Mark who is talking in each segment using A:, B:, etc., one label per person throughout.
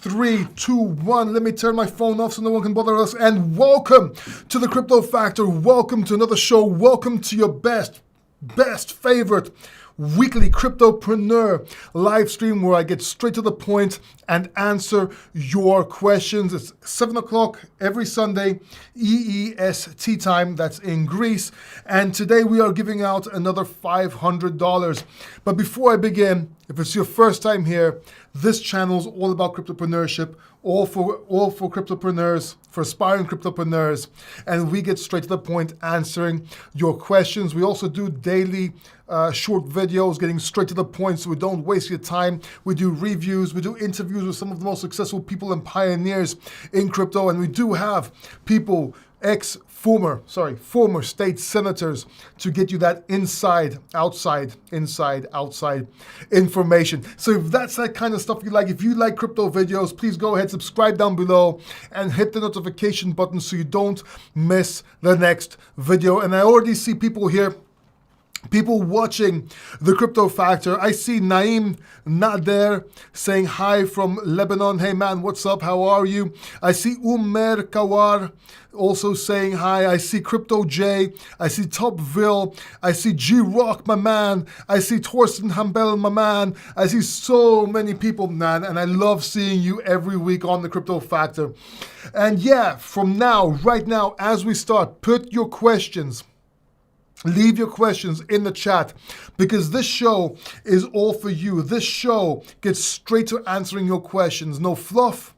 A: 3, 2, 1. Let me turn my phone off so no one can bother us. And welcome to the Crypto Factor. Welcome to another show. Welcome to your best favorite weekly cryptopreneur live stream where I get straight to the point and answer your questions. It's 7 o'clock every Sunday, EEST time. That's in Greece. And today we are giving out another $500. But before I begin, if it's your first time here, this channel is all about cryptopreneurship, all for cryptopreneurs, for aspiring cryptopreneurs, and we get straight to the point answering your questions. We also do daily short videos, getting straight to the point so we don't waste your time. We do reviews, we do interviews with some of the most successful people and pioneers in crypto, and we do have people, former state senators to get you that inside, outside information. So if that's that kind of stuff you like, if you like crypto videos, please go ahead, subscribe down below and hit the notification button so you don't miss the next video. And I already see people here, people watching the Crypto Factor. I see Naeem Nader saying hi from Lebanon. Hey man, what's up? How are you? I see Umer Kawar also saying hi. I see Crypto J. I see Topville. I see G-Rock, my man. I see Torsten Hambel, my man. I see so many people, man, and I love seeing you every week on the Crypto Factor. And yeah, from now, right now, as we start, put your questions, leave your questions in the chat because this show is all for you. This show gets straight to answering your questions. No fluff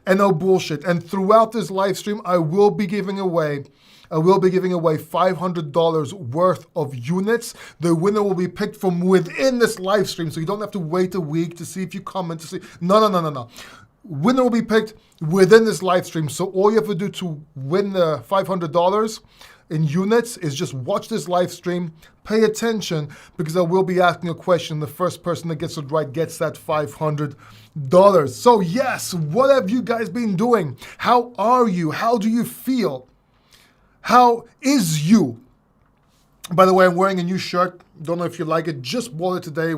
A: and no bullshit. And throughout this live stream, I will be giving away $500 worth of units. The winner will be picked from within this live stream, so you don't have to wait a week to see if you comment to see. No. Winner will be picked within this live stream. So all you have to do to win the $500 in units is just watch this live stream, pay attention, because I will be asking a question. The first person that gets it right gets that $500. So yes, what have you guys been doing? How are you? How do you feel? How is you? By the way, I'm wearing a new shirt. Don't know if you like it. Just bought it today.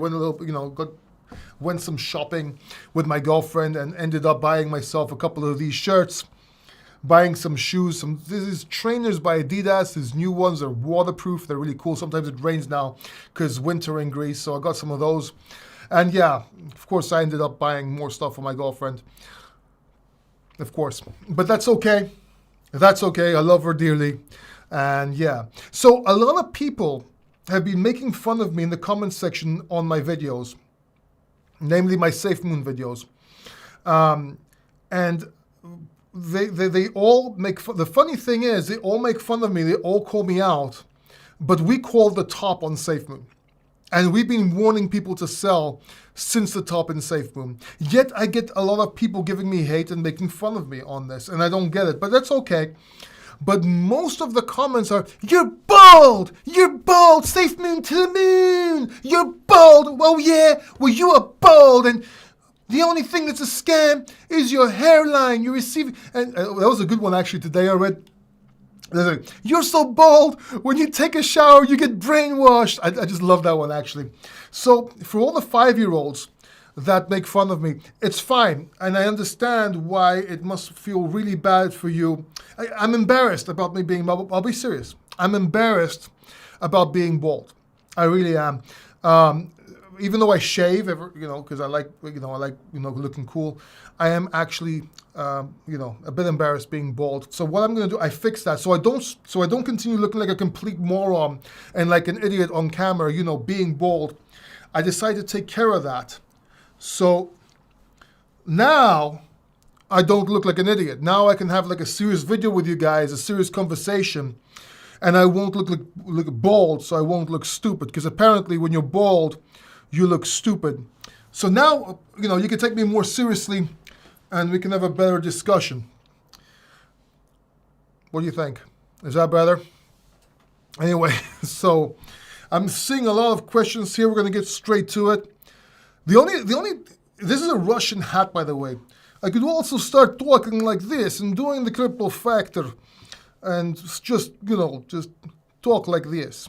A: Went some shopping with my girlfriend and ended up buying myself a couple of these shirts. Buying some shoes, these trainers by Adidas, these new ones are waterproof, they're really cool. Sometimes it rains now because winter in Greece, so I got some of those. And yeah, of course I ended up buying more stuff for my girlfriend, of course. But that's okay, I love her dearly. And yeah, so a lot of people have been making fun of me in the comments section on my videos, namely my Safe Moon videos. And they all make fun. The funny thing is, they all make fun of me. They all call me out, but we call the top on SafeMoon, and we've been warning people to sell since the top in SafeMoon. Yet I get a lot of people giving me hate and making fun of me on this, and I don't get it. But that's okay. But most of the comments are, "You're bald! You're bald! SafeMoon to the moon! You're bald! Well, yeah. Well, you are bald and." The only thing that's a scam is your hairline. You're receiving, and that was a good one actually today. I read, "You're so bald. When you take a shower, you get brainwashed." I just love that one actually. So for all the 5-year-olds that make fun of me, it's fine, and I understand why it must feel really bad for you. I'm embarrassed about me being bald. I'll be serious. I'm embarrassed about being bald. I really am. Even though I shave, because I like looking cool, I am actually, a bit embarrassed being bald. So what I'm going to do, I fix that, so I don't continue looking like a complete moron and like an idiot on camera, being bald. I decided to take care of that. So now I don't look like an idiot. Now I can have like a serious video with you guys, a serious conversation, and I won't look bald, so I won't look stupid. Because apparently, when you're bald, you look stupid. So now, you can take me more seriously and we can have a better discussion. What do you think? Is that better? Anyway, so I'm seeing a lot of questions here. We're going to get straight to it. This is a Russian hat, by the way. I could also start talking like this and doing the Crypto Factor and just talk like this,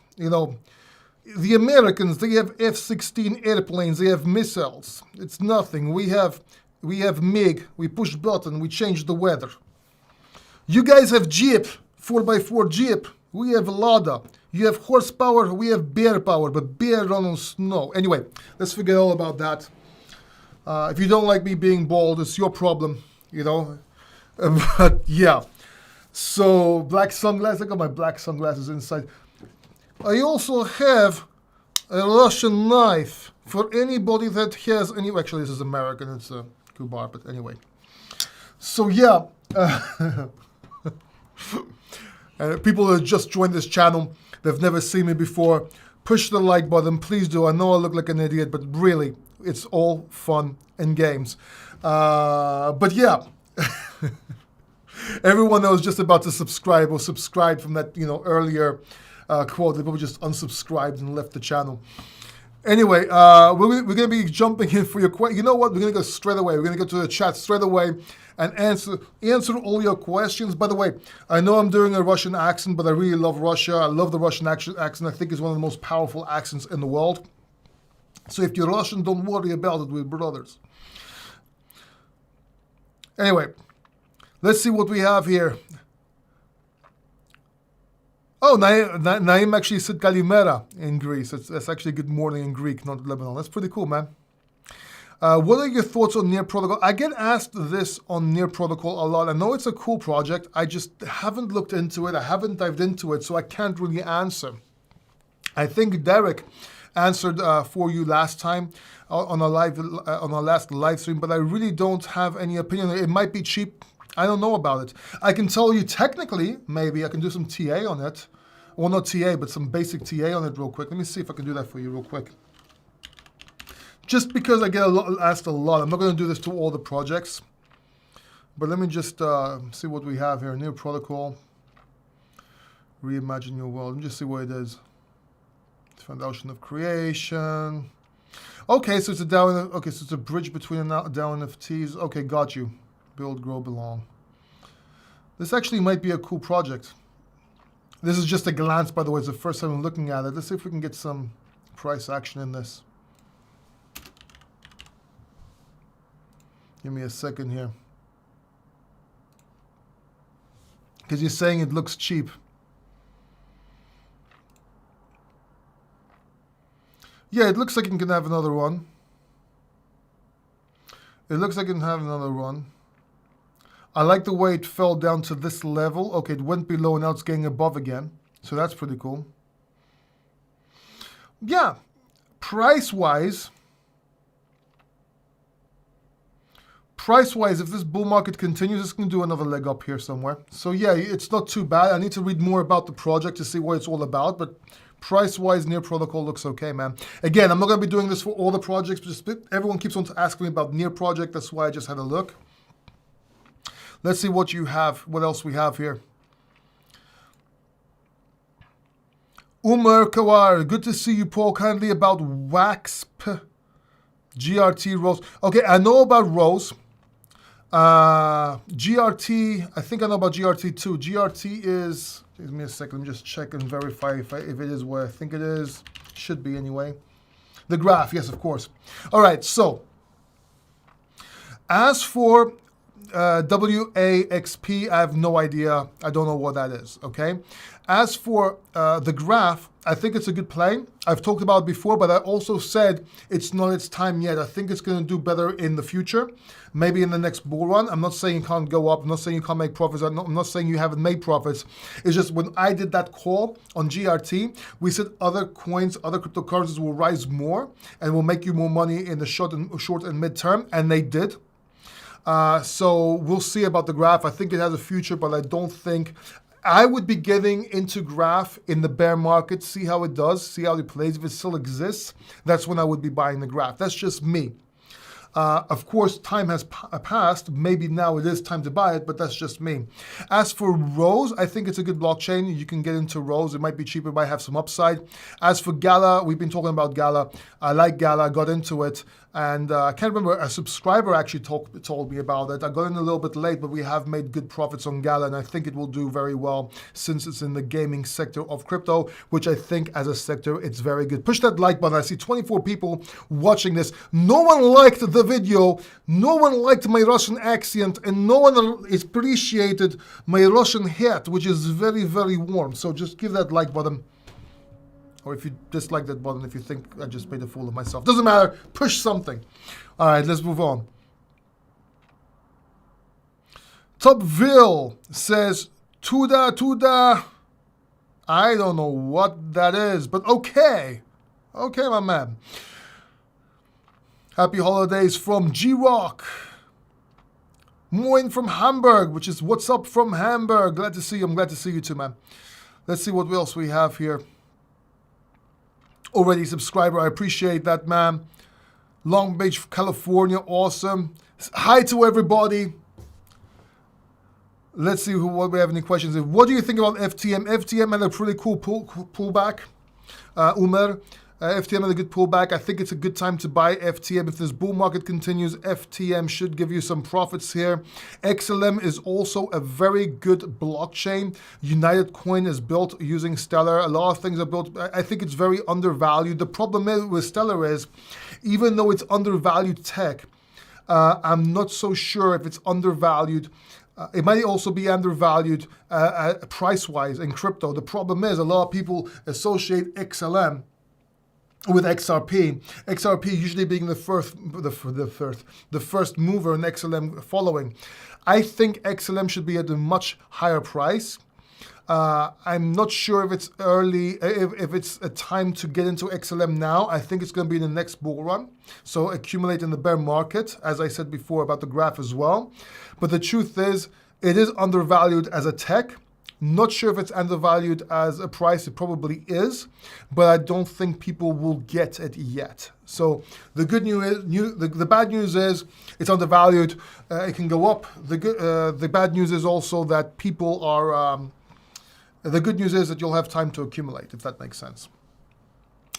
A: The Americans, they have F-16 airplanes, they have missiles. It's nothing. We have we have MiG, we push button, we change the weather. You guys have Jeep, 4x4 Jeep. We have Lada. You have horsepower, we have bear power, but bear run on snow. Anyway, let's forget all about that. If you don't like me being bald, it's your problem, you know. But yeah. So, black sunglasses. I got my black sunglasses inside. I also have a Russian knife for anybody that has any. Actually, this is American. It's a Kubar, but anyway. So yeah. People that just joined this channel, they've never seen me before, push the like button, please do. I know I look like an idiot, but really, it's all fun and games. But yeah, everyone that was just about to subscribe or subscribed from that, you know, earlier quote, they probably just unsubscribed and left the channel. Anyway, we're going to be jumping in for your questions. You know what? We're going to go straight away. We're going to go to the chat straight away and answer all your questions. By the way, I know I'm doing a Russian accent, but I really love Russia. I love the Russian accent. I think it's one of the most powerful accents in the world. So if you're Russian, don't worry about it. We're brothers. Anyway, let's see what we have here. Oh, Naim actually said Kalimera in Greece. That's actually good morning in Greek, not Lebanon. That's pretty cool, man. What are your thoughts on Near Protocol? I get asked this on Near Protocol a lot. I know it's a cool project. I just haven't looked into it. I haven't dived into it, so I can't really answer. I think Derek answered for you last time on our last live stream, but I really don't have any opinion. It might be cheap. I don't know about it. I can tell you technically, maybe I can do some TA on it. Well, not TA, but some basic TA on it real quick. Let me see if I can do that for you real quick. Just because I get asked a lot. I'm not going to do this to all the projects. But let me just see what we have here. New protocol. Reimagine your world. Let me just see what it is. Foundation of creation. Okay, so it's a DAO. Okay, so it's a bridge between DAO NFTs. Okay, got you. Build, grow, belong. This actually might be a cool project. This is just a glance, by the way. It's the first time I'm looking at it. Let's see if we can get some price action in this. Give me a second here. Because you're saying it looks cheap. Yeah, it looks like it can have another run. It looks like it can have another run. I like the way it fell down to this level. Okay, it went below and now it's getting above again. So that's pretty cool. Yeah, price-wise, if this bull market continues, it's going to do another leg up here somewhere. So yeah, it's not too bad. I need to read more about the project to see what it's all about, but price-wise, Near Protocol looks okay, man. Again, I'm not going to be doing this for all the projects, but just everyone keeps on asking me about Near Project. That's why I just had a look. Let's see what you have, what else we have here. Umar Kawar, good to see you, Paul. Kindly about WAXP, GRT, Rose. Okay, I know about Rose. GRT, I think I know about GRT too. GRT is, give me a second, let me just check and verify if it is where I think it is. Should be anyway. The graph, yes, of course. All right, so as for WAXP, I have no idea. I don't know what that is, okay? As for the graph, I think it's a good play. I've talked about it before, but I also said it's not its time yet. I think it's going to do better in the future, maybe in the next bull run. I'm not saying it can't go up. I'm not saying you can't make profits. I'm not saying you haven't made profits. It's just when I did that call on GRT, we said other coins, other cryptocurrencies will rise more and will make you more money in the short and mid-term, and they did. So we'll see about the graph. I think it has a future, but I don't think... I would be getting into graph in the bear market, see how it does, see how it plays. If it still exists, that's when I would be buying the graph. That's just me. Of course, time has passed. Maybe now it is time to buy it, but that's just me. As for Rose, I think it's a good blockchain. You can get into Rose. It might be cheaper, it might have some upside. As for Gala, we've been talking about Gala. I like Gala, got into it. And I can't remember, a subscriber actually told me about it. I got in a little bit late, but we have made good profits on Gala, and I think it will do very well since it's in the gaming sector of crypto, which I think as a sector, it's very good. Push that like button. I see 24 people watching this. No one liked the video. No one liked my Russian accent, and no one appreciated my Russian hat, which is very, very warm. So just give that like button. Or if you dislike that button, if you think I just made a fool of myself. Doesn't matter. Push something. All right, let's move on. Topville says, Tuda. I don't know what that is, but okay. Okay, my man. Happy holidays from G-Rock. Moin from Hamburg, which is what's up from Hamburg. Glad to see you. I'm glad to see you too, man. Let's see what else we have here. Already subscriber. I appreciate that, man. Long Beach, California. Awesome. Hi to everybody. Let's see what we have any questions. What do you think about FTM? FTM had a pretty cool pullback. Umer. FTM had a good pullback. I think it's a good time to buy FTM. If this bull market continues, FTM should give you some profits here. XLM is also a very good blockchain. United Coin is built using Stellar. A lot of things are built. I think it's very undervalued. The problem with Stellar is, even though it's undervalued tech, I'm not so sure if it's undervalued. It might also be undervalued price-wise in crypto. The problem is a lot of people associate XLM with XRP. XRP usually being the first mover in XLM following. I think XLM should be at a much higher price. I'm not sure if it's early, if it's a time to get into XLM now. I think it's going to be in the next bull run. So accumulate in the bear market, as I said before about the graph as well. But the truth is, it is undervalued as a tech. Not sure if it's undervalued as a price. It probably is, but I don't think people will get it yet. So the good news is, the bad news is it's undervalued. It can go up. The bad news is also that people are. The good news is that you'll have time to accumulate, if that makes sense.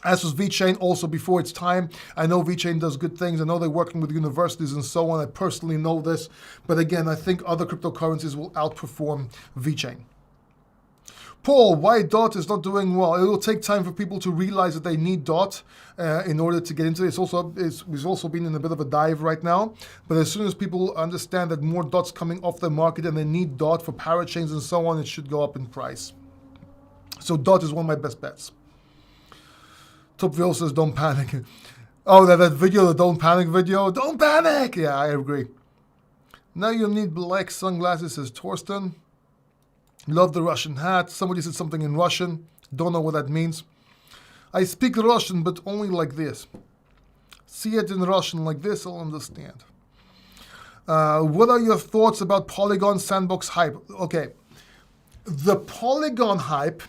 A: As was VeChain, also before its time. I know VeChain does good things. I know they're working with universities and so on. I personally know this. But again, I think other cryptocurrencies will outperform VeChain. Paul, why DOT is not doing well? It will take time for people to realize that they need DOT in order to get into it. It's also been in a bit of a dive right now. But as soon as people understand that more DOT's coming off the market and they need DOT for parachains and so on, it should go up in price. So DOT is one of my best bets. Topville says, don't panic. Oh, that video, the don't panic video. Don't panic! Yeah, I agree. Now you need black sunglasses, says Torsten. Love the Russian hat. Somebody said something in Russian. Don't know what that means. I speak Russian, but only like this. See it in Russian like this, I'll understand. What are your thoughts about Polygon Sandbox hype? Okay. The Polygon hype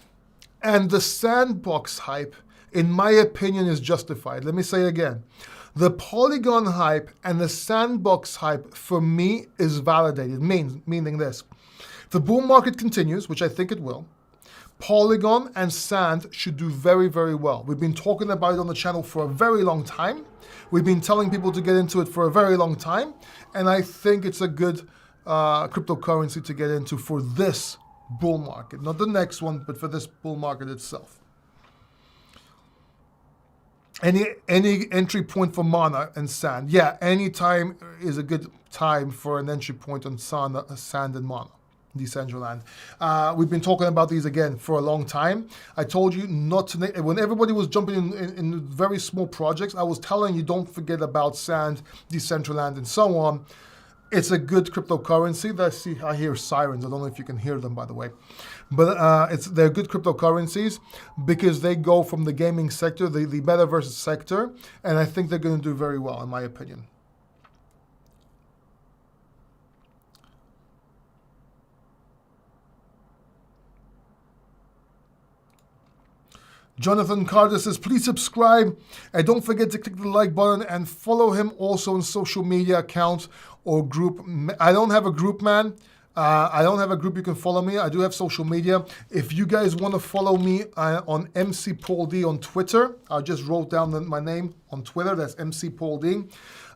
A: and the Sandbox hype, in my opinion, is justified. Let me say it again. The Polygon hype and the Sandbox hype, for me, is validated. Meaning this. If the bull market continues, which I think it will, Polygon and Sand should do very, very well. We've been talking about it on the channel for a very long time. We've been telling people to get into it for a very long time. And I think it's a good cryptocurrency to get into for this bull market. Not the next one, but for this bull market itself. Any entry point for Mana and Sand? Yeah, any time is a good time for an entry point on Sand and Mana. Decentraland. We've been talking about these again for a long time. I told you not to, when everybody was jumping in very small projects, I was telling you don't forget about Sand, Decentraland, and so on. It's a good cryptocurrency. I hear sirens. I don't know if you can hear them, by the way. But they're good cryptocurrencies because they go from the gaming sector, the metaverse sector, and I think they're going to do very well, in my opinion. Jonathan Carter says, please subscribe and don't forget to click the like button and follow him also on social media accounts or group. I don't have a group, man. I don't have a group you can follow me. I do have social media. If you guys want to follow me on MC Paul D on Twitter, I just wrote down my name on Twitter. That's MC Paul D.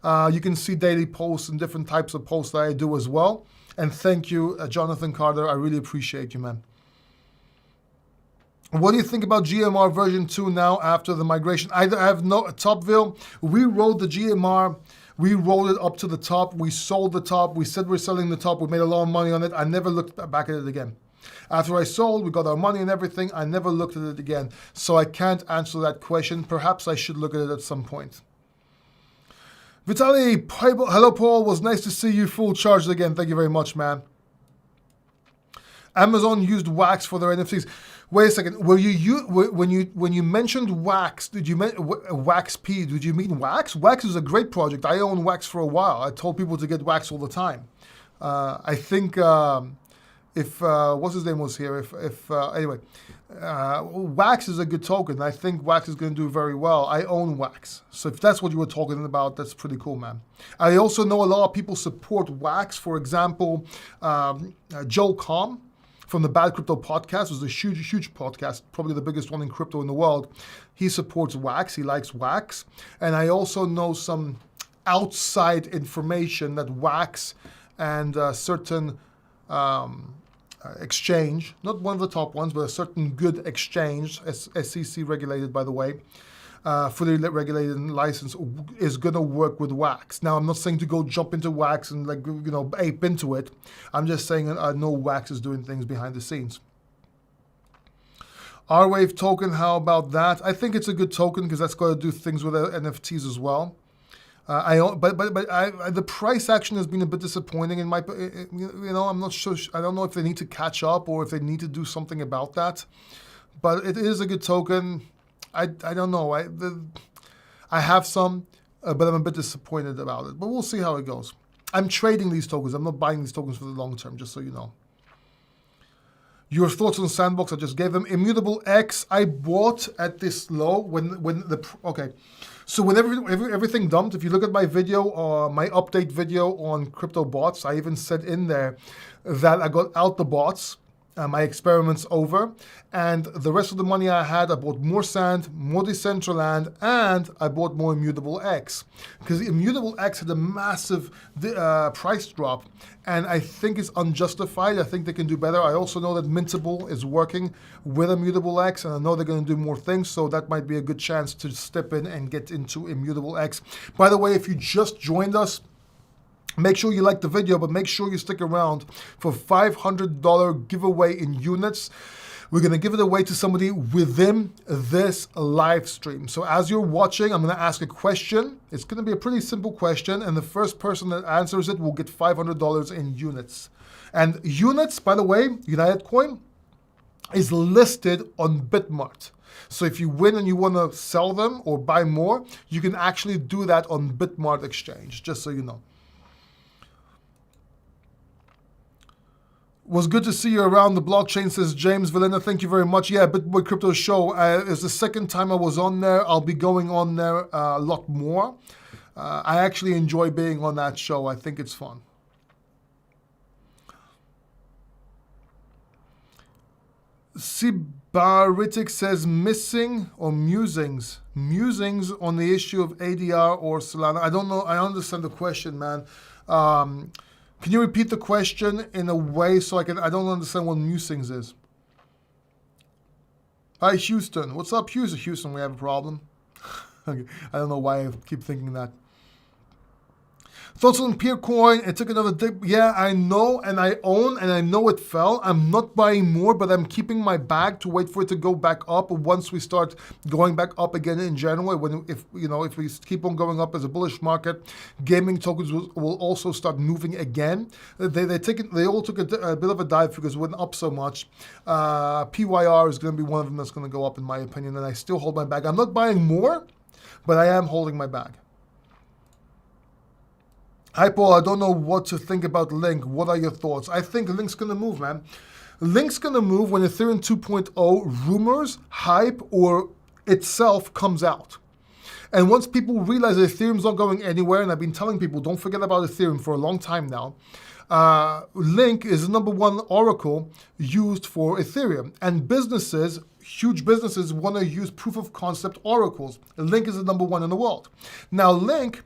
A: You can see daily posts and different types of posts that I do as well. And thank you, Jonathan Carter. I really appreciate you, man. What do you think about GMR version 2 now after the migration? I have no Topville. We wrote the GMR We rolled it up to the top. We sold the top. We said we're selling the top. We made a lot of money on it. I never looked back at it again. After I sold, we got our money and everything. I never looked at it again. So I can't answer that question. Perhaps I should look at it at some point. Vitaly, hello Paul. Was nice to see you full charged again. Thank you very much, man. Amazon used Wax for their NFTs. Wait a second. When you mentioned Wax, did you mean Wax P? Did you mean Wax? Wax is a great project. I own Wax for a while. I told people to get Wax all the time. I think if what's his name was here. Anyway, Wax is a good token. I think Wax is going to do very well. I own Wax, so if that's what you were talking about, that's pretty cool, man. I also know a lot of people support Wax. For example, Joel Comm from the Bad Crypto podcast, was a huge podcast, probably the biggest one in crypto in the world. He supports Wax. He likes Wax. And I also know some outside information that Wax and certain exchange, not one of the top ones, but a certain good exchange, SEC regulated, by the way, fully regulated and licensed, is going to work with Wax. Now, I'm not saying to go jump into Wax and ape into it. I'm just saying I know Wax is doing things behind the scenes. R-Wave token, how about that? I think it's a good token because that's going to do things with NFTs as well. The price action has been a bit disappointing in my, I'm not sure. I don't know if they need to catch up or if they need to do something about that. But it is a good token. I don't know. I have some, but I'm a bit disappointed about it. But we'll see how it goes. I'm trading these tokens. I'm not buying these tokens for the long term, just so you know. Your thoughts on Sandbox? I just gave them. Immutable X, I bought at this low okay. So when everything dumped, if you look at my video, my update video on crypto bots, I even said in there that I got out the bots. My experiment's over, and the rest of the money I had, I bought more Sand, more Decentraland, and I bought more Immutable X. Because Immutable X had a massive price drop, and I think it's unjustified. I think they can do better. I also know that Mintable is working with Immutable X, and I know they're going to do more things, so that might be a good chance to step in and get into Immutable X. By the way, if you just joined us, make sure you like the video, but make sure you stick around for $500 giveaway in units. We're going to give it away to somebody within this live stream. So as you're watching, I'm going to ask a question. It's going to be a pretty simple question, and the first person that answers it will get $500 in units. And units, by the way, United Coin is listed on Bitmart. So if you win and you want to sell them or buy more, you can actually do that on Bitmart exchange, just so you know. Was good to see you around the blockchain, says James Valena. Thank you very much. Yeah, BitBoy Crypto Show is the second time I was on there. I'll be going on there a lot more. I actually enjoy being on that show. I think it's fun. Sibaritic says missing or musings. Musings on the issue of ADR or Solana. I don't know. I understand the question, man. Can you repeat the question in a way so I don't understand what musings is. Hi, Houston. What's up, Houston? Houston, we have a problem. Okay. I don't know why I keep thinking that. Thoughts on Peercoin? It took another dip. Yeah, I know, and I own, and I know it fell. I'm not buying more, but I'm keeping my bag to wait for it to go back up. Once we start going back up again in January, if we keep on going up as a bullish market, gaming tokens will also start moving again. They all took a bit of a dive because it went up so much. PYR is going to be one of them that's going to go up, in my opinion, and I still hold my bag. I'm not buying more, but I am holding my bag. Hi, Paul. I don't know what to think about Link. What are your thoughts? I think Link's going to move, man. Link's going to move when Ethereum 2.0 rumors, hype, or itself comes out. And once people realize that Ethereum's not going anywhere, and I've been telling people, don't forget about Ethereum for a long time now, Link is the #1 oracle used for Ethereum. And businesses, huge businesses, want to use proof of concept oracles. Link is the #1 in the world. Now, Link...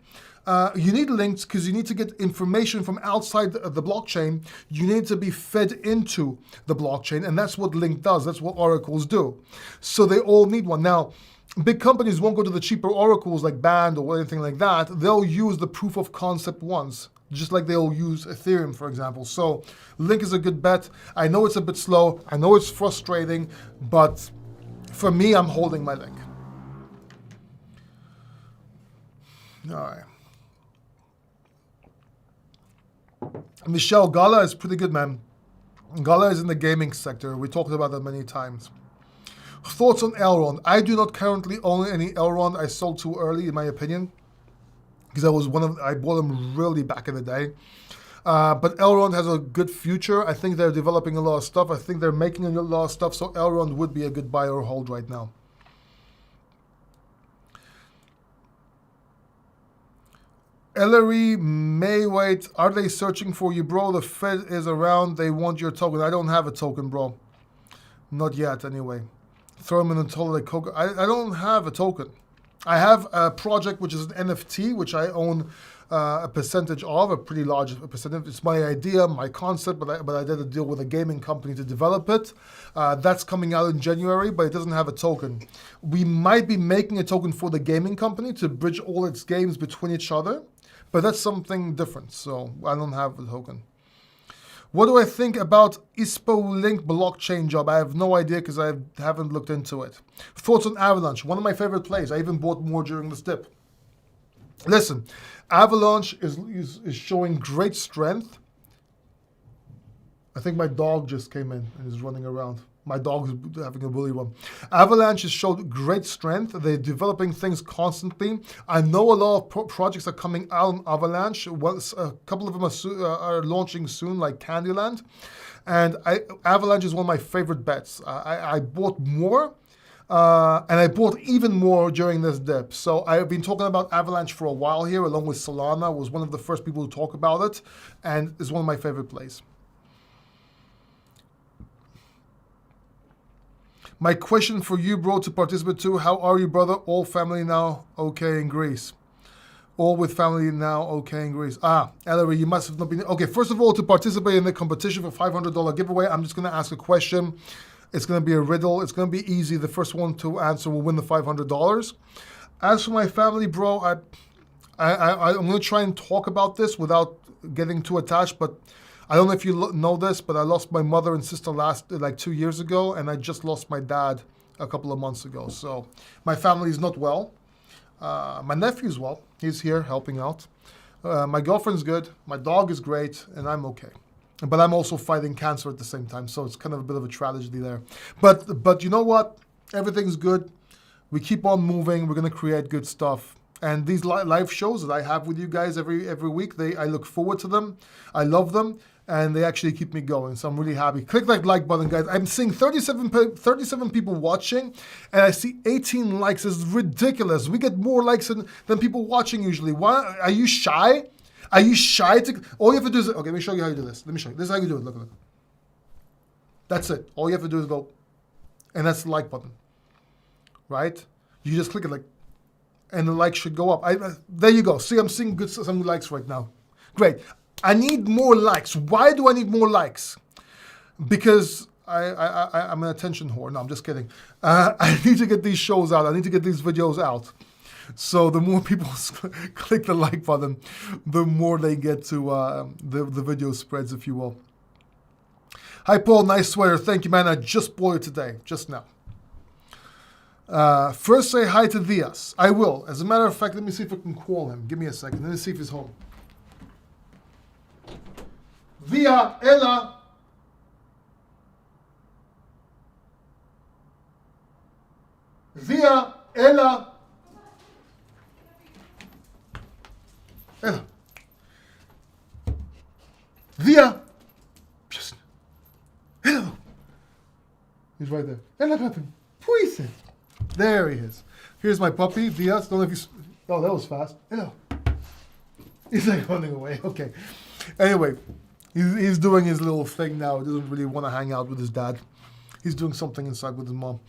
A: you need links because you need to get information from outside the blockchain. You need to be fed into the blockchain, and that's what Link does. That's what oracles do. So they all need one. Now, big companies won't go to the cheaper oracles like Band or anything like that. They'll use the proof of concept ones, just like they'll use Ethereum, for example. So Link is a good bet. I know it's a bit slow. I know it's frustrating, but for me, I'm holding my Link. All right. Michelle, Gala is pretty good, man. Gala is in the gaming sector. We talked about that many times. Thoughts on Elrond? I do not currently own any Elrond. I sold too early, in my opinion, because I bought them really back in the day. But Elrond has a good future. I think they're developing a lot of stuff. I think they're making a lot of stuff. So Elrond would be a good buy or hold right now. Ellery may wait. Are they searching for you, bro? The Fed is around. They want your token. I don't have a token, bro. Not yet, anyway. Throw them in the total like Coca. I don't have a token. I have a project which is an NFT, which I own a percentage of, a pretty large percentage. It's my idea, my concept, but I did a deal with a gaming company to develop it. That's coming out in January, but it doesn't have a token. We might be making a token for the gaming company to bridge all its games between each other, but that's something different, so I don't have a token. What do I think about ISPO Link blockchain job? I have no idea because I haven't looked into it. Thoughts on Avalanche? One of my favorite plays. I even bought more during this dip. Listen, Avalanche is showing great strength. I think my dog just came in and is running around. My dog is having a bully one. Avalanche has showed great strength. They're developing things constantly. I know a lot of projects are coming out on Avalanche. A couple of them are launching soon, like Candyland. And Avalanche is one of my favorite bets. I bought more, and I bought even more during this dip. So I've been talking about Avalanche for a while here, along with Solana. I was one of the first people to talk about it, and it's one of my favorite plays. My question for you, bro, to participate too. How are you, brother? All family now okay in Greece. All with family now okay in Greece. Ellery, you must have not been... Okay, first of all, to participate in the competition for $500 giveaway, I'm just going to ask a question. It's going to be a riddle. It's going to be easy. The first one to answer will win the $500. As for my family, bro, I'm going to try and talk about this without getting too attached, but I don't know if you know this, but I lost my mother and sister like 2 years ago, and I just lost my dad a couple of months ago. So my family is not well. My nephew's well. He's here helping out. My girlfriend's good. My dog is great, and I'm okay. But I'm also fighting cancer at the same time, so it's kind of a bit of a tragedy there. But you know what? Everything's good. We keep on moving. We're going to create good stuff. And these live shows that I have with you guys every week, I look forward to them. I love them. And they actually keep me going, so I'm really happy. Click that like button, guys. I'm seeing 37 people watching, and I see 18 likes. It's ridiculous. We get more likes than people watching usually. Why? Are you shy? Are you shy? All you have to do is... Okay, let me show you how you do this. Let me show you. This is how you do it. Look. That's it. All you have to do is go, and that's the like button, right? You just click it and the like should go up. There you go. See, I'm seeing some likes right now. Great. I need more likes. Why do I need more likes? Because I'm an attention whore. No, I'm just kidding. I need to get these shows out. I need to get these videos out. So the more people click the like button, the more they get to the video spreads, if you will. Hi, Paul. Nice sweater. Thank you, man. I just bought it today, just now. First, say hi to Diaz. I will. As a matter of fact, let me see if I can call him. Give me a second. Let me see if he's home. Via Ella. Via Ella. Ella. Via. Just. Hello. He's right there. Ella Papi. Puise. There he is. Here's my puppy, Diaz. Don't know if he's... Oh, that was fast. Hello. He's like running away. Okay. Anyway. He's doing his little thing now. He doesn't really want to hang out with his dad. He's doing something inside with his mom.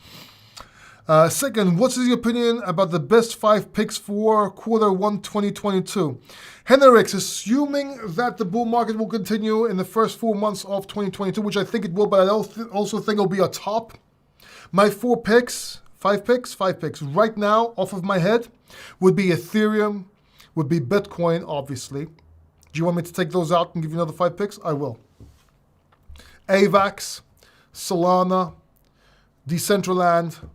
A: Second, what's your opinion about the best 5 picks for Q1 2022? Henrix, assuming that the bull market will continue in the first 4 months of 2022, which I think it will, but I also think it'll be a top. My 4 picks, 5 picks? 5 picks. Right now, off of my head, would be Ethereum, would be Bitcoin, obviously. Do you want me to take those out and give you another 5 picks? I will. Avax, Solana, Decentraland,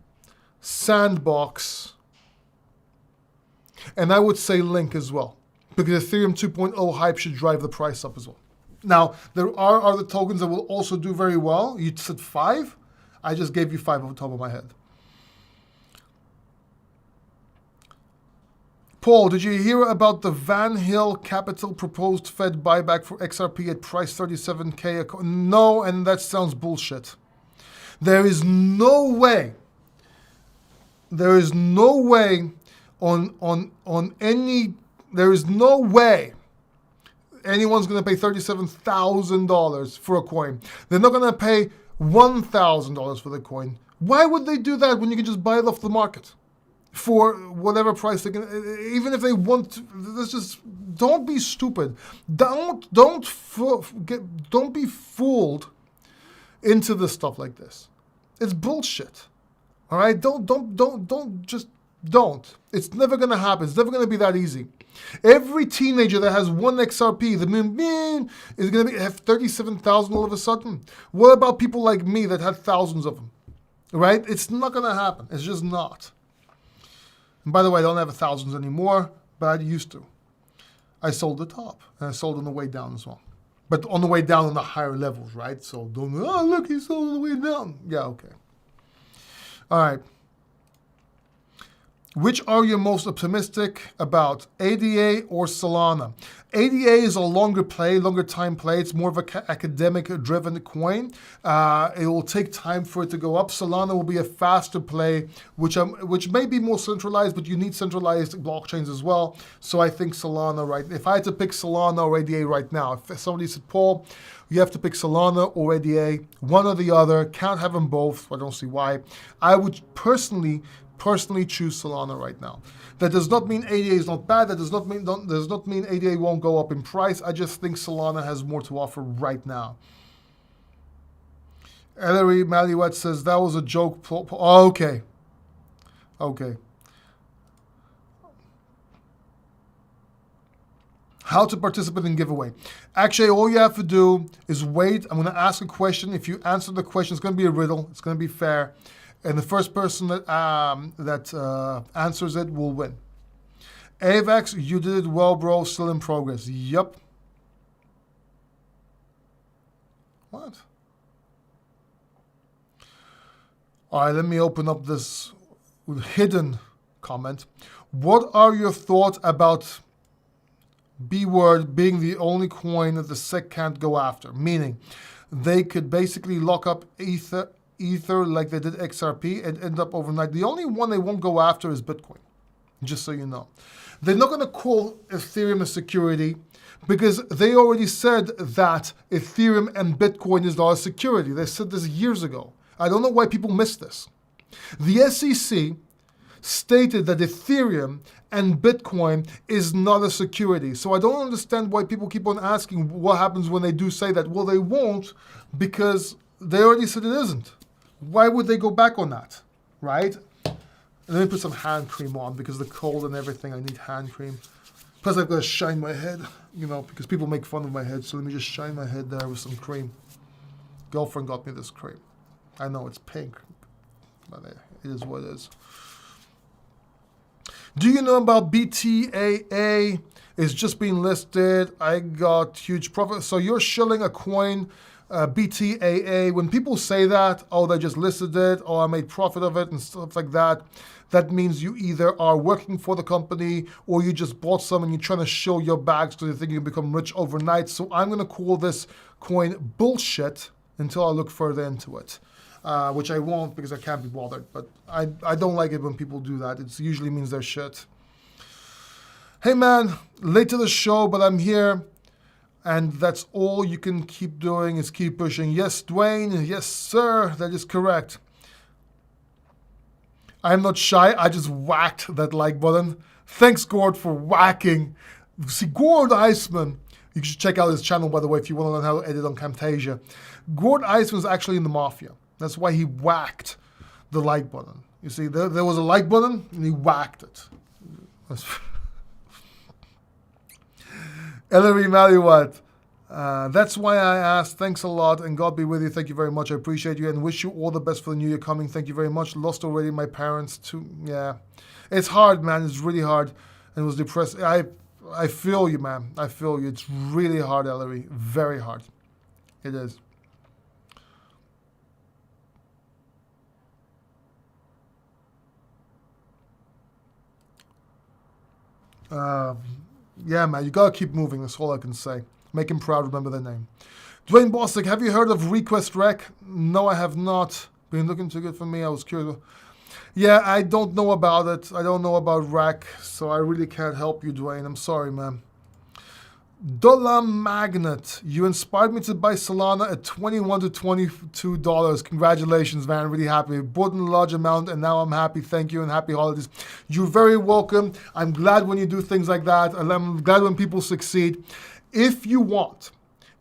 A: Sandbox, and I would say Link as well, because Ethereum 2.0 hype should drive the price up as well. Now, there are other tokens that will also do very well. You said 5? I just gave you 5 off the top of my head. Paul, did you hear about the Van Hill Capital proposed Fed buyback for XRP at price 37K? No, and that sounds bullshit. There is no way. There is no way there is no way anyone's going to pay $37,000 for a coin. They're not going to pay $1,000 for the coin. Why would they do that when you can just buy it off the market for whatever price they can? Even if they want to, don't be stupid. Don't be fooled into this stuff like this. It's bullshit. All right? Don't. It's never going to happen. It's never going to be that easy. Every teenager that has 1 XRP, the moon is going to have 37,000 all of a sudden. What about people like me that had thousands of them? Right? It's not going to happen. It's just not. And by the way, I don't have thousands anymore, but I used to. I sold the top, and I sold on the way down as well. But on the way down on the higher levels, right? So don't, oh, look, he sold on the way down. Yeah, okay. All right. Which are you most optimistic about, ADA or Solana? ADA is a longer time play. It's more of an academic-driven coin. It will take time for it to go up. Solana will be a faster play, which may be more centralized, but you need centralized blockchains as well. So I think Solana, right? If I had to pick Solana or ADA right now, if somebody said, Paul, you have to pick Solana or ADA, one or the other, can't have them both. I don't see why. I would personally choose Solana right now. That does not mean ADA is not bad. That does not mean ADA won't go up in price. I just think Solana has more to offer right now. Ellery Maliwet says that was a joke. Oh, okay. How to participate in giveaway. Actually, all you have to do is wait. I'm going to ask a question. If you answer the question, it's going to be a riddle. It's going to be fair. And the first person that answers it will win. AVAX, you did it well, bro. Still in progress. Yup. What? All right, let me open up this hidden comment. What are your thoughts about B-word being the only coin that the SEC can't go after? Meaning, they could basically lock up Ether like they did XRP and end up overnight. The only one they won't go after is Bitcoin, just so you know. They're not going to call Ethereum a security because they already said that Ethereum and Bitcoin is not a security. They said this years ago. I don't know why people miss this. The SEC stated that Ethereum and Bitcoin is not a security. So I don't understand why people keep on asking what happens when they do say that. Well, they won't because they already said it isn't. Why would they go back on that, right? Let me put some hand cream on because the cold and everything, I need hand cream. Plus I've got to shine my head, because people make fun of my head. So let me just shine my head there with some cream. Girlfriend got me this cream. I know it's pink, but it is what it is. Do you know about BTAA? It's just been listed. I got huge profit. So you're shilling a coin, BTAA. When people say that, oh, they just listed it, or I made profit of it and stuff like that, that means you either are working for the company or you just bought some and you're trying to show your bags because you think you can become rich overnight. So I'm going to call this coin bullshit until I look further into it. Which I won't because I can't be bothered. But I don't like it when people do that. It usually means they're shit. Hey man, late to the show, but I'm here. And that's all you can keep doing is keep pushing. Yes, Dwayne. Yes, sir. That is correct. I'm not shy. I just whacked that like button. Thanks, Gord, for whacking. See, Gord Iceman. You should check out his channel, by the way, if you want to learn how to edit on Camtasia. Gord Iceman is actually in the Mafia. That's why he whacked the like button. You see, there was a like button, and he whacked it. Ellery Maliwat. That's why I asked. Thanks a lot, and God be with you. Thank you very much. I appreciate you, and wish you all the best for the new year coming. Thank you very much. Lost already my parents too. Yeah, it's hard, man. It's really hard, and it was depressing. I feel you, man. I feel you. It's really hard, Ellery. Very hard. It is. Yeah, man, you gotta keep moving. That's all I can say. Make him proud. Remember their name. Dwayne Bostic, have you heard of Request Rec? No, I have not. Been looking too good for me. I was curious. Yeah, I don't know about it. I don't know about Rec, so I really can't help you, Dwayne. I'm sorry, man. Dollar Magnet, you inspired me to buy Solana at $21 to $22. Congratulations, man. Really happy. Bought in a large amount, and now I'm happy. Thank you, and happy holidays. You're very welcome. I'm glad when you do things like that, and I'm glad when people succeed. If you want,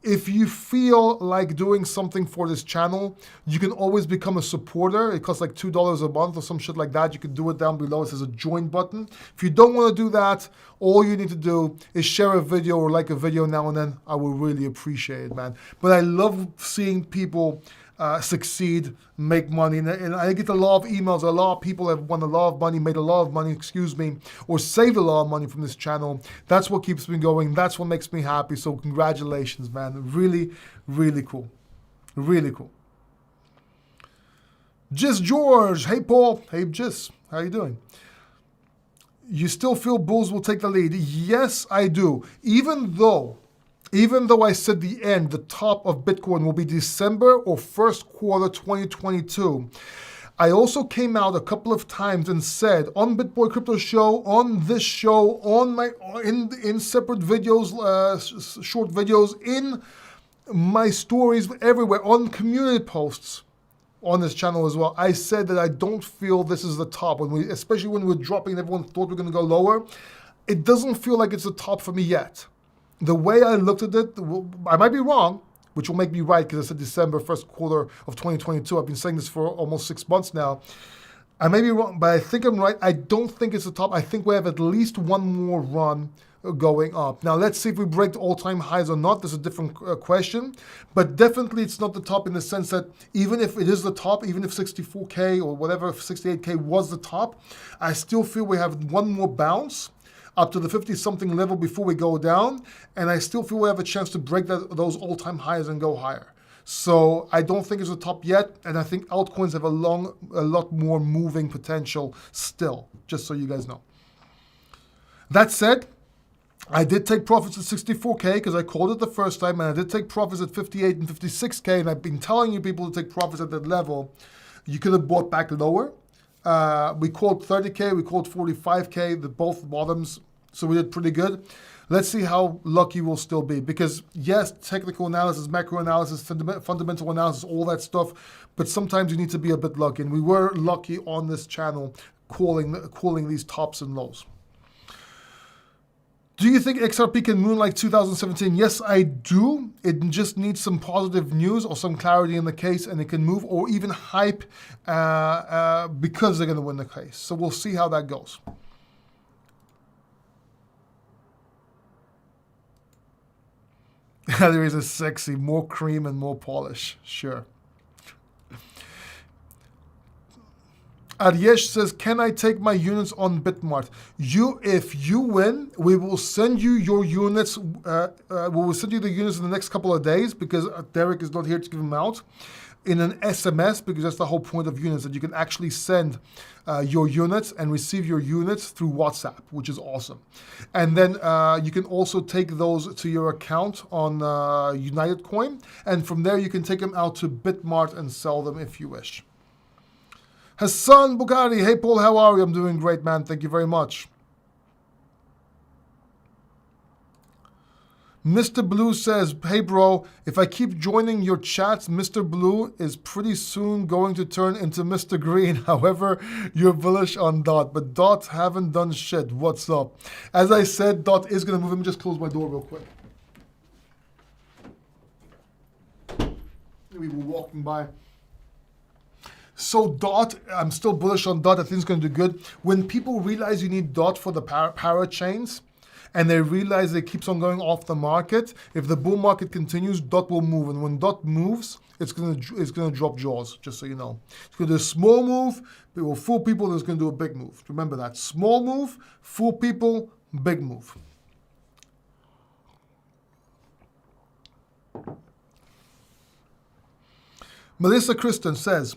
A: if you feel like doing something for this channel, you can always become a supporter. It costs like $2 a month or some shit like that. You can do it down below. It says a join button. If you don't want to do that, all you need to do is share a video or like a video now and then. I will really appreciate it, man. But I love seeing people succeed, make money. And I get a lot of emails. A lot of people have won a lot of money, made a lot of money, or saved a lot of money from this channel. That's what keeps me going. That's what makes me happy. So congratulations, man. Really, really cool. Really cool. Just George. Hey, Paul. Hey, Just. How you doing? You still feel bulls will take the lead? Yes, I do. Even though I said the top of Bitcoin will be December or first quarter 2022, I also came out a couple of times and said on BitBoy Crypto Show, on this show, on my in separate videos, short videos, in my stories, everywhere, on community posts on this channel as well. I said that I don't feel this is the top. Especially when we're dropping, everyone thought we're going to go lower. It doesn't feel like it's the top for me yet. The way I looked at it, I might be wrong, which will make me right because I said December, first quarter of 2022. I've been saying this for almost 6 months now. I may be wrong, but I think I'm right. I don't think it's the top. I think we have at least one more run going up. Now, let's see if we break the all-time highs or not. That's a different question. But definitely it's not the top in the sense that even if it is the top, even if 64K or whatever, 68K was the top, I still feel we have one more bounce up to the 50-something level before we go down, and I still feel we have a chance to break those all-time highs and go higher. So I don't think it's the top yet, and I think altcoins have a lot more moving potential still, just so you guys know. That said, I did take profits at 64K because I called it the first time, and I did take profits at 58 and 56K, and I've been telling you people to take profits at that level. You could have bought back lower. We called 30K, we called 45K, both bottoms, so we did pretty good. Let's see how lucky we'll still be. Because yes, technical analysis, macro analysis, fundamental analysis, all that stuff, but sometimes you need to be a bit lucky. And we were lucky on this channel calling these tops and lows. Do you think XRP can moon like 2017? Yes, I do. It just needs some positive news or some clarity in the case, and it can move, or even hype because they're going to win the case. So we'll see how that goes. There is a sexy, more cream and more polish. Sure. Aryesh says, can I take my units on Bitmart? If you win, we will send you your units. We will send you the units in the next couple of days because Derek is not here to give them out. In an SMS, because that's the whole point of units, that you can actually send your units and receive your units through WhatsApp, which is awesome. And then you can also take those to your account on United Coin, and from there you can take them out to Bitmart and sell them if you wish. Hassan Bukhari, hey Paul, how are you? I'm doing great, man. Thank you very much. Mr. Blue says, hey bro, if I keep joining your chats, Mr. Blue is pretty soon going to turn into Mr. Green. However, you're bullish on DOT, but DOT haven't done shit. What's up? As I said, DOT is going to move. Let me just close my door real quick. We were walking by. So DOT, I'm still bullish on DOT. I think it's going to do good. When people realize you need DOT for the parachains, and they realize it keeps on going off the market, if the bull market continues, DOT will move. And when DOT moves, it's gonna drop jaws, just so you know. It's going to do a small move, it will fool people, and it's going to do a big move. Remember that. Small move, fool people, big move. Melissa Kristen says,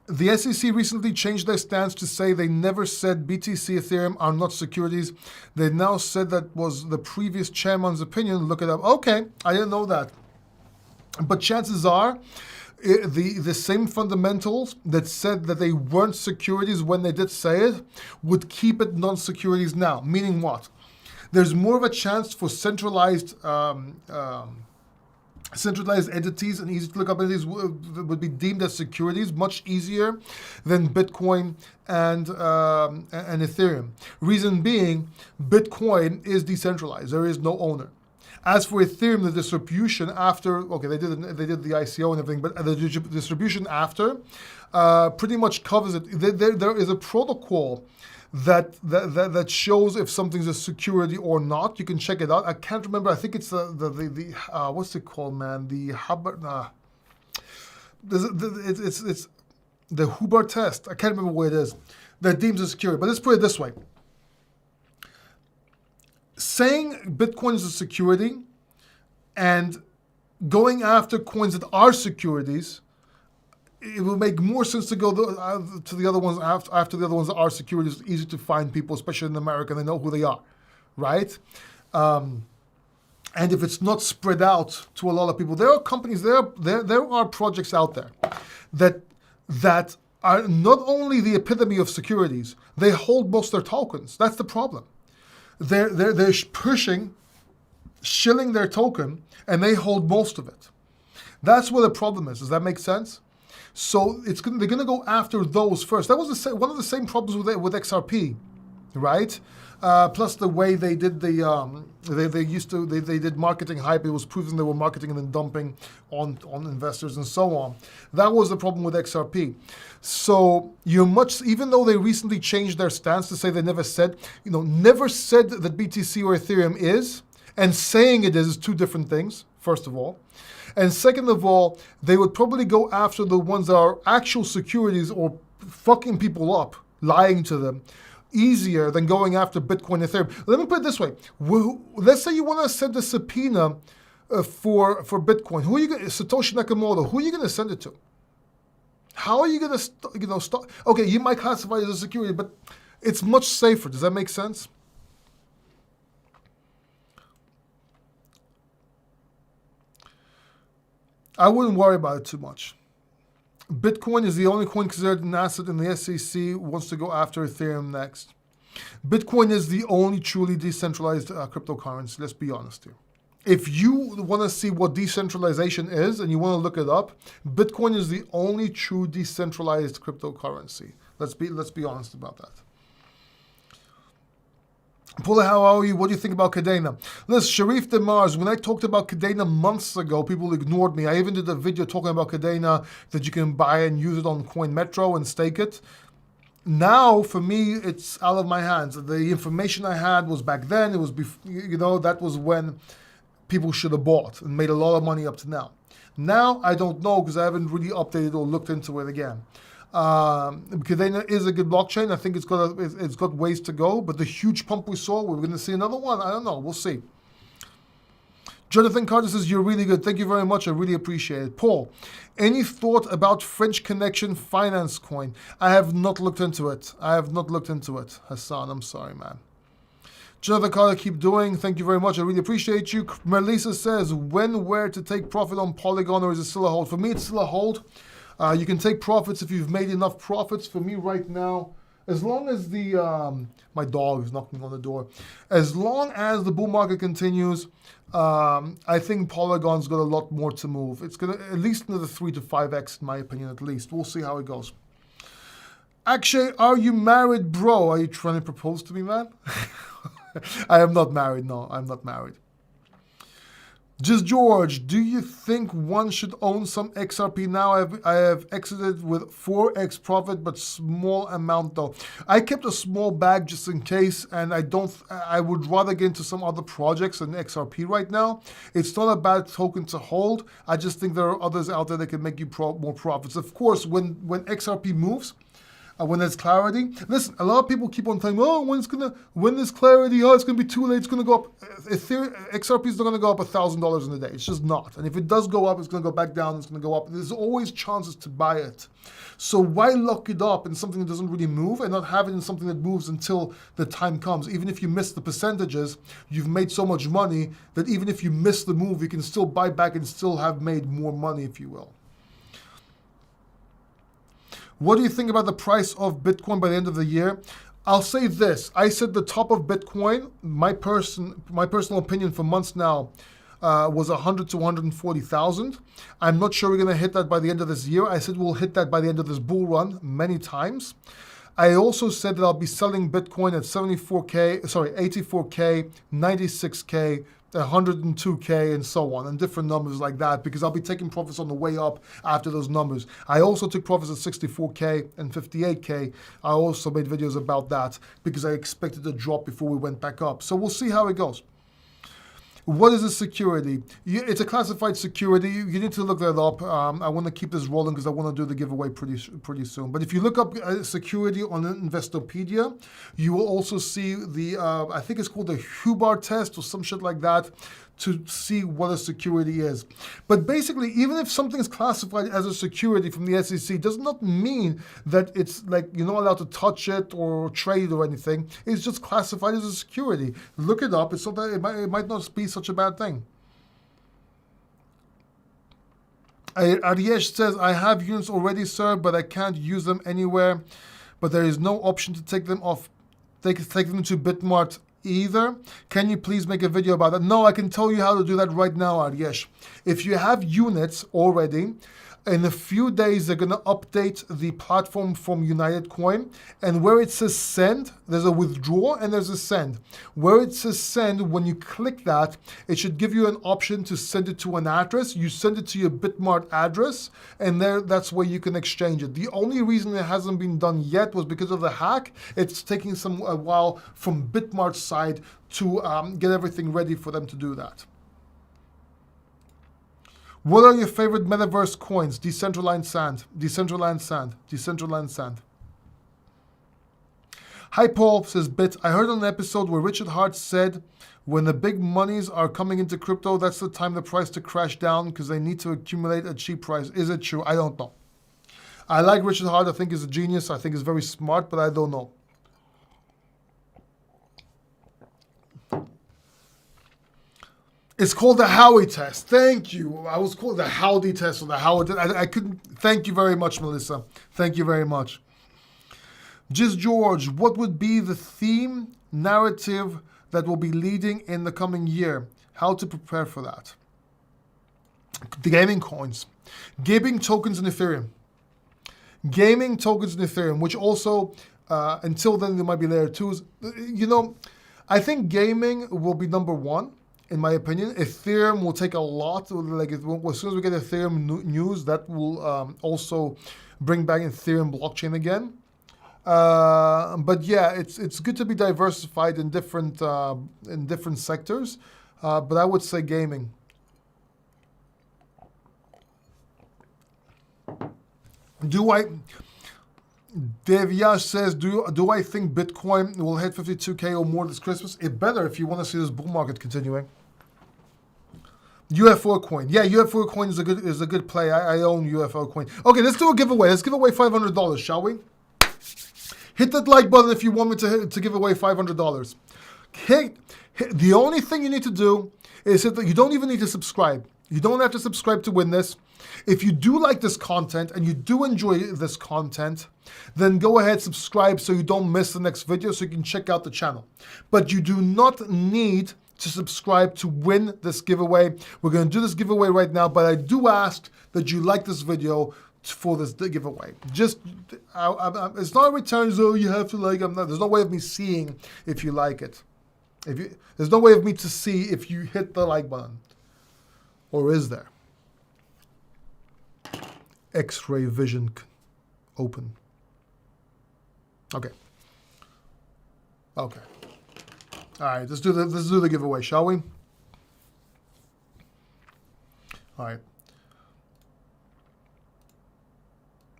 A: the SEC recently changed their stance to say they never said BTC Ethereum are not securities. They now said that was the previous chairman's opinion. Look it up. Okay, I didn't know that. But chances are, the same fundamentals that said that they weren't securities when they did say it would keep it non-securities now. Meaning what? There's more of a chance for centralized entities and easy to look up entities would be deemed as securities, much easier than Bitcoin and Ethereum. Reason being, Bitcoin is decentralized. There is no owner. As for Ethereum, the distribution after, okay, they did the ICO and everything, but the distribution after pretty much covers it. There is a protocol that shows if something's a security or not. You can check it out. I can't remember. I think it's the what's it called, man? The Hubbard. It's the Hubbard test. I can't remember what it is that deems it security. But let's put it this way: saying Bitcoin is a security and going after coins that are securities, it will make more sense to go to the other ones after the other ones that are securities. Easy to find people, especially in America, they know who they are, right? And if it's not spread out to a lot of people, there are companies, there are projects out there that are not only the epitome of securities, they hold most of their tokens. That's the problem. They're pushing, shilling their token, and they hold most of it. That's where the problem is. Does that make sense? So they're going to go after those first. That was one of the same problems with XRP, right? Plus the way they did they did marketing hype. It was proven they were marketing and then dumping on investors and so on. That was the problem with XRP. So even though they recently changed their stance to say they never said that BTC or Ethereum is, and saying it is two different things, first of all. And second of all, they would probably go after the ones that are actual securities or fucking people up, lying to them, easier than going after Bitcoin and Ethereum. Let me put it this way. Let's say you want to send a subpoena for Bitcoin. Who are you going to, Satoshi Nakamoto, who are you going to send it to? How are you going to stop? Okay, you might classify it as a security, but it's much safer. Does that make sense? I wouldn't worry about it too much. Bitcoin is the only coin considered an asset, and the SEC wants to go after Ethereum next. Bitcoin is the only truly decentralized cryptocurrency. Let's be honest here. If you want to see what decentralization is and you want to look it up, Bitcoin is the only true decentralized cryptocurrency. Let's be honest about that. Paula, how are you? What do you think about Cadena? Listen, Sharif Demars, when I talked about Cadena months ago, people ignored me. I even did a video talking about Cadena that you can buy and use it on Coin Metro and stake it. Now, for me, it's out of my hands. The information I had was back then. It was that was when people should have bought and made a lot of money up to now. Now, I don't know because I haven't really updated or looked into it again. Cadena is a good blockchain. I think it's got ways to go, but the huge pump we saw, we're going to see another one. I don't know. We'll see. Jonathan Carter says, you're really good. Thank you very much. I really appreciate it. Paul, any thought about French Connection Finance Coin? I have not looked into it. Hassan, I'm sorry, man. Jonathan Carter, keep doing. Thank you very much. I really appreciate you. Melissa says, where to take profit on Polygon, or is it still a hold? For me, it's still a hold. You can take profits if you've made enough profits. For me right now, as long as my dog is knocking on the door, as long as the bull market continues, I think Polygon's got a lot more to move. It's going to at least another 3 to 5x in my opinion at least. We'll see how it goes. Akshay, are you married, bro? Are you trying to propose to me, man? I am not married. No, I'm not married. Just George, do you think one should own some XRP now? I have exited with 4x profit, but small amount though. I kept a small bag just in case, and I would rather get into some other projects than XRP right now. It's not a bad token to hold. I just think there are others out there that can make you more profits. Of course, when XRP moves, when there's clarity. Listen, a lot of people keep on saying, oh, when there's clarity, oh, it's going to be too late, it's going to go up. XRP is not going to go up $1,000 in a day. It's just not. And if it does go up, it's going to go back down, it's going to go up. There's always chances to buy it. So why lock it up in something that doesn't really move and not have it in something that moves until the time comes? Even if you miss the percentages, you've made so much money that even if you miss the move, you can still buy back and still have made more money, if you will. What do you think about the price of Bitcoin by the end of the year? I'll say this. I said the top of Bitcoin, my personal opinion for months now, was 100 to 140,000. I'm not sure we're going to hit that by the end of this year. I said we'll hit that by the end of this bull run many times. I also said that I'll be selling Bitcoin at 84K, 96K, 102K and so on, and different numbers like that, because I'll be taking profits on the way up after those numbers. I also took profits at 64K and 58K. I also made videos about that because I expected a drop before we went back up. So we'll see how it goes. What is a security? It's a classified security. You need to look that up. I want to keep this rolling because I want to do the giveaway pretty soon. But if you look up security on Investopedia, you will also see the, I think it's called the Hubbard test or some shit like that, to see what a security is. But basically, even if something is classified as a security from the SEC, does not mean that it's like you're not allowed to touch it or trade or anything. It's just classified as a security. Look it up. It's not that it might not be such a bad thing. Ariesh says, I have units already, sir, but I can't use them anywhere. But there is no option to take them off, take them to Bitmart either. Can you please make a video about that? No, I can tell you how to do that right now, Ariesh. If you have units already, in a few days, they're going to update the platform from United Coin. And where it says send, there's a withdraw and there's a send. Where it says send, when you click that, it should give you an option to send it to an address. You send it to your Bitmart address, and that's where you can exchange it. The only reason it hasn't been done yet was because of the hack. It's taking a while from Bitmart's side to get everything ready for them to do that. What are your favorite metaverse coins? Decentraland Sand. Decentraland Sand. Decentraland Sand. Hi Paul, says Bit. I heard on an episode where Richard Hart said when the big monies are coming into crypto, that's the time the price to crash down because they need to accumulate a cheap price. Is it true? I don't know. I like Richard Hart. I think he's a genius. I think he's very smart, but I don't know. It's called the Howey test. Thank you. I was called the Howdy test or the Howard test. I couldn't. Thank you very much, Melissa. Thank you very much. Just George, what would be the theme narrative that will be leading in the coming year? How to prepare for that? The gaming coins. Gaming tokens in Ethereum. Gaming tokens in Ethereum, which also, until then, there might be layer 2s. You know, I think gaming will be number one. In my opinion, Ethereum will take a lot. Like as soon as we get Ethereum news, that will also bring back Ethereum blockchain again. But yeah, it's good to be diversified in different sectors. But I would say gaming. Devyash says, do I think Bitcoin will hit 52K or more this Christmas? It better if you want to see this bull market continuing. UFO coin. Yeah, UFO coin is a good play. I own UFO coin. Okay, let's do a giveaway. Let's give away $500, shall we? Hit that like button if you want me to give away $500. The only thing you need to do is hit you don't even need to subscribe. You don't have to subscribe to win this. If you do like this content and you do enjoy this content, then go ahead, subscribe so you don't miss the next video so you can check out the channel. But you do not need to subscribe to win this giveaway. We're going to do this giveaway right now, but I do ask that you like this video for this giveaway. Just, it's not a return, so you have to like it. There's no way of me seeing if you like it. There's no way of me to see if you hit the like button. Or is there? X-ray vision open. Okay. Okay. All right, let's do the giveaway, shall we? All right.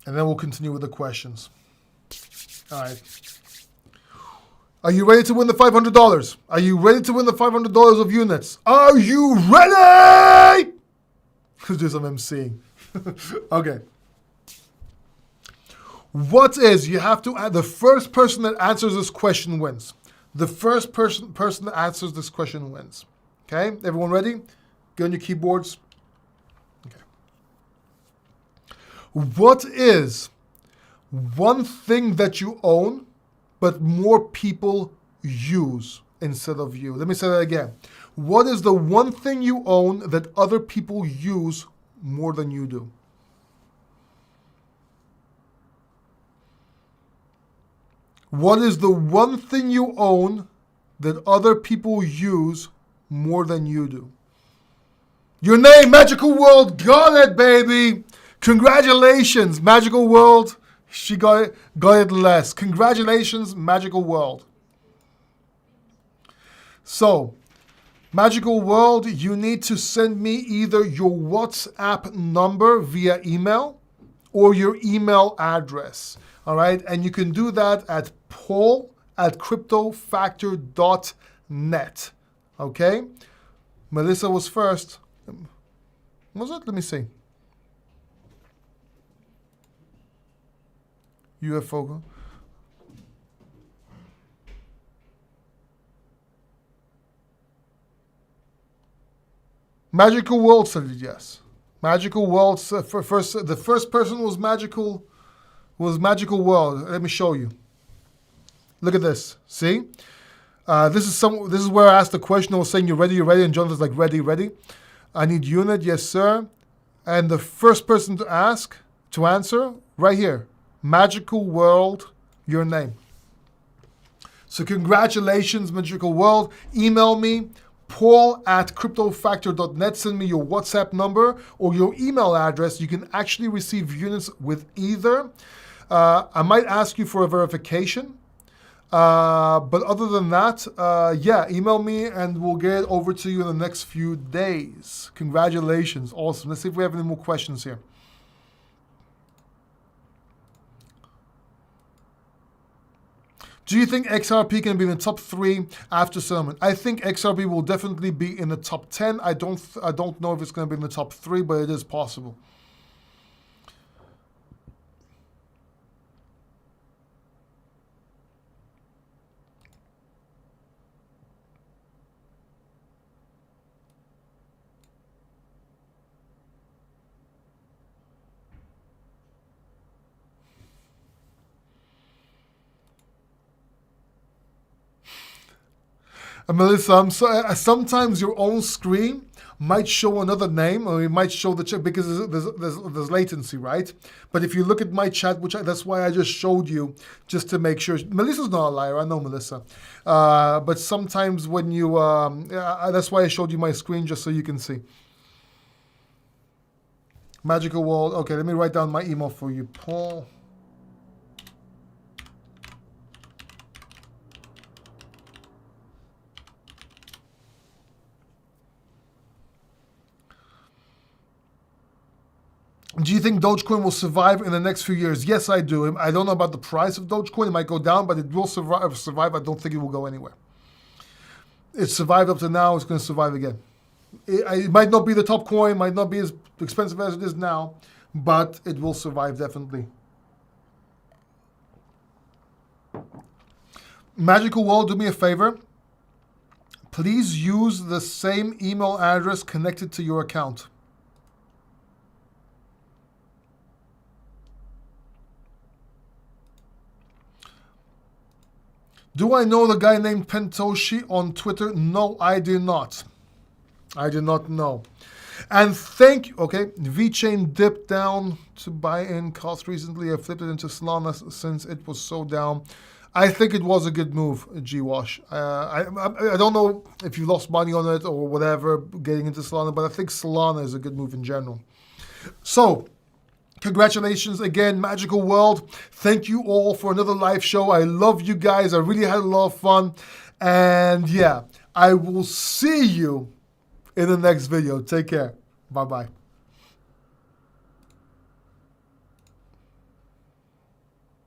A: And then we'll continue with the questions. All right. Are you ready to win the $500? Are you ready to win the $500 of units? Are you ready? Let's do some emceeing. Okay. What is, you have to add, the first person that answers this question wins. The first person that answers this question wins. Okay, everyone ready? Get on your keyboards. Okay. What is one thing that you own, but more people use instead of you? Let me say that again. What is the one thing you own that other people use more than you do? What is the one thing you own that other people use more than you do? Your name, Magical World, got it, baby. Congratulations, Magical World. She got it less. Congratulations, Magical World. So, Magical World, you need to send me either your WhatsApp number via email or your email address. All right, and you can do that at paul@cryptofactor.net. Okay, Melissa was first. Was it? Let me see. UFO. Magical World said it, yes. Magical World the first person was Magical World. Let me show you. Look at this. See? This is where I asked the question. I was saying, you ready, and Jonathan's like, ready. I need unit, yes sir. And the first person to answer, right here. Magical World, your name. So congratulations, Magical World. Email me, paul@cryptofactor.net. Send me your WhatsApp number or your email address. You can actually receive units with either. I might ask you for a verification. But other than that, yeah, email me and we'll get it over to you in the next few days. Congratulations. Awesome. Let's see if we have any more questions here. Do you think XRP can be in the top 3 after settlement? I think XRP will definitely be in the top 10. I don't know if it's going to be in the top 3, but it is possible. Melissa, sometimes your own screen might show another name, or it might show the chat because there's latency, right? But if you look at my chat, that's why I just showed you, just to make sure. Melissa's not a liar, I know Melissa. But sometimes when you, that's why I showed you my screen, just so you can see. Magical World. Okay, let me write down my email for you, Paul. Do you think Dogecoin will survive in the next few years? Yes, I do. I don't know about the price of Dogecoin. It might go down, but it will survive. I don't think it will go anywhere. It survived up to now. It's going to survive again. It might not be the top coin, might not be as expensive as it is now, but it will survive definitely. Magical World, do me a favor. Please use the same email address connected to your account. Do I know the guy named Pentoshi on Twitter? No, I do not. I do not know. And thank you. Okay, VeChain dipped down to buy in cost recently. I flipped it into Solana since it was so down. I think it was a good move, GWash. I don't know if you lost money on it or whatever getting into Solana, but I think Solana is a good move in general. So, congratulations again, Magical World. Thank you all for another live show. I love you guys. I really had a lot of fun. And yeah, I will see you in the next video. Take care. Bye-bye.